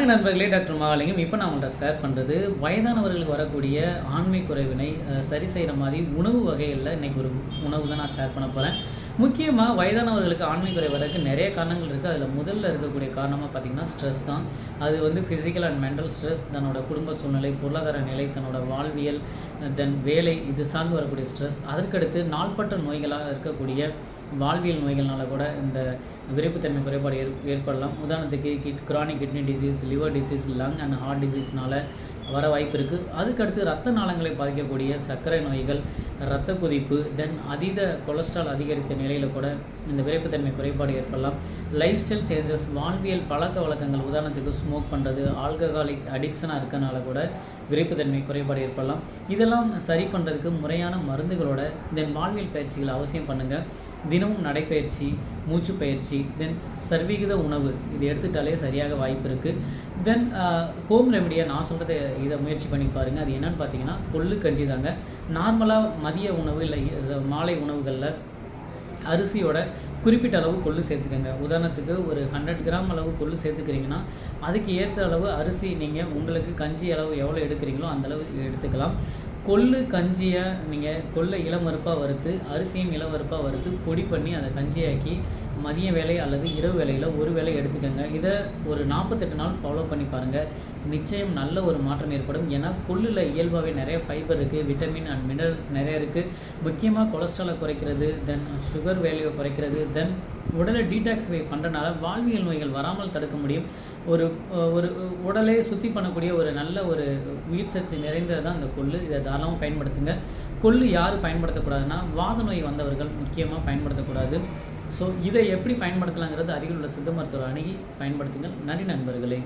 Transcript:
வணக்க நண்பர்களே, டாக்டர் மகாலிங்கம். இப்போ நான் உங்கள்கிட்ட ஷேர் பண்ணுறது வயதானவர்களுக்கு வரக்கூடிய ஆண்மை குறைவினை சரி செய்கிற மாதிரி உணவு வகைகளில் இன்றைக்கி ஒரு உணவு தான் நான் ஷேர் பண்ண போகிறேன். முக்கியமாக வயதானவர்களுக்கு ஆண்மை குறை வரதுக்கு நிறைய காரணங்கள் இருக்குது. அதில் முதல்ல இருக்கக்கூடிய காரணமாக பார்த்திங்கன்னா ஸ்ட்ரெஸ் தான். அது ஃபிசிக்கல் அண்ட் மென்டல் ஸ்ட்ரெஸ், தன்னோட குடும்ப சூழ்நிலை, பொருளாதார நிலை, தன்னோட வாழ்வியல், தென் வேலை, இது சார்ந்து வரக்கூடிய ஸ்ட்ரெஸ். அதற்கடுத்து நாள்பட்ட நோய்களாக இருக்கக்கூடிய வாழ்வியல் நோய்கள்னால கூட இந்த விரைப்புத்தன்மை குறைபாடு ஏற்படலாம். உதாரணத்துக்கு chronic kidney disease, liver disease, lung and heart டிசீஸ்னால் வர வாய்ப்பு இருக்குது. அதுக்கடுத்து இரத்த நாளங்களை பாதிக்கக்கூடிய சர்க்கரை நோய்கள், இரத்த கொதிப்பு, தென் அதீத கொலஸ்ட்ரால் அதிகரித்த நிலையில் கூட இந்த விரைப்புத்தன்மை குறைபாடு ஏற்படலாம். லைஃப் ஸ்டைல் சேஞ்சஸ், வாழ்வியல் பழக்க வழக்கங்கள், உதாரணத்துக்கு ஸ்மோக் பண்ணுறது, ஆல்கஹாலிக் அடிக்ஷனாக இருக்கனால கூட விரைப்புத்தன்மை குறைபாடு ஏற்படலாம். இதெல்லாம் சரி பண்ணுறதுக்கு முறையான மருந்துகளோட தென் வாழ்வியல் பயிற்சிகளை அவசியம் பண்ணுங்கள். தினமும் நடைப்பயிற்சி, மூச்சு பயிற்சி, தென் சர்வீகித உணவு, இது எடுத்துக்கிட்டாலே சரியாக வாய்ப்பு இருக்குது. தென் ஹோம் ரெமடியாக நான் சொல்கிறத இதை முயற்சி பண்ணி பாருங்கள். அது என்னென்னு பார்த்தீங்கன்னா கொள்ளு கஞ்சி தாங்க. நார்மலாக மதிய உணவு இல்லை மாலை உணவுகளில் அரிசியோட குறிப்பிட்ட அளவு கொள்ளு சேர்த்துக்கோங்க. உதாரணத்துக்கு ஒரு 100 கிராம் அளவு கொள்ளு சேர்த்துக்கிறீங்கன்னா அதுக்கு ஏற்ற அளவு அரிசி நீங்கள் உங்களுக்கு கஞ்சி அளவு எவ்வளோ எடுக்கிறீங்களோ அந்தளவு எடுத்துக்கலாம். கொள்ளு கஞ்சியை நீங்கள் கொள்ளை இளமறுப்பாக வறுத்து, அரிசியும் இளவறுப்பாக வறுத்து பொடி பண்ணி அதை கஞ்சியாக்கி மதிய வேலை அல்லது இரவு வேலையில் ஒரு வேளை எடுத்துக்கோங்க. இதை ஒரு 48 நாள் ஃபாலோ பண்ணி பாருங்கள். நிச்சயம் நல்ல ஒரு மாற்றம் ஏற்படும். ஏன்னா கொள்ளில் இயல்பாகவே நிறைய ஃபைபர் இருக்குது, விட்டமின் அண்ட் மினரல்ஸ் நிறைய இருக்குது. முக்கியமாக கொலஸ்ட்ராலை குறைக்கிறது, தென் சுகர் வேல்யூவை குறைக்கிறது, தென் உடலை டீடாக்ஸிஃபை பண்ணுறனால வாழ்வியல் நோய்கள் வராமல் தடுக்க முடியும். ஒரு ஒரு உடலை சுத்தி பண்ணக்கூடிய ஒரு நல்ல ஒரு உயிர் சக்தி நிறைந்தது தான் இந்த கொள்ளு. இதை தாராளமாக பயன்படுத்துங்க. கொள்ளு யார் பயன்படுத்தக்கூடாதுன்னா வாத நோய் வந்தவர்கள் முக்கியமாக பயன்படுத்தக்கூடாது. ஸோ இதை எப்படி பயன்படுத்தலாங்கிறது அருகில் உள்ள சித்த மருத்துவர் அணுகி பயன்படுத்துங்கள். நன்றி நண்பர்களே.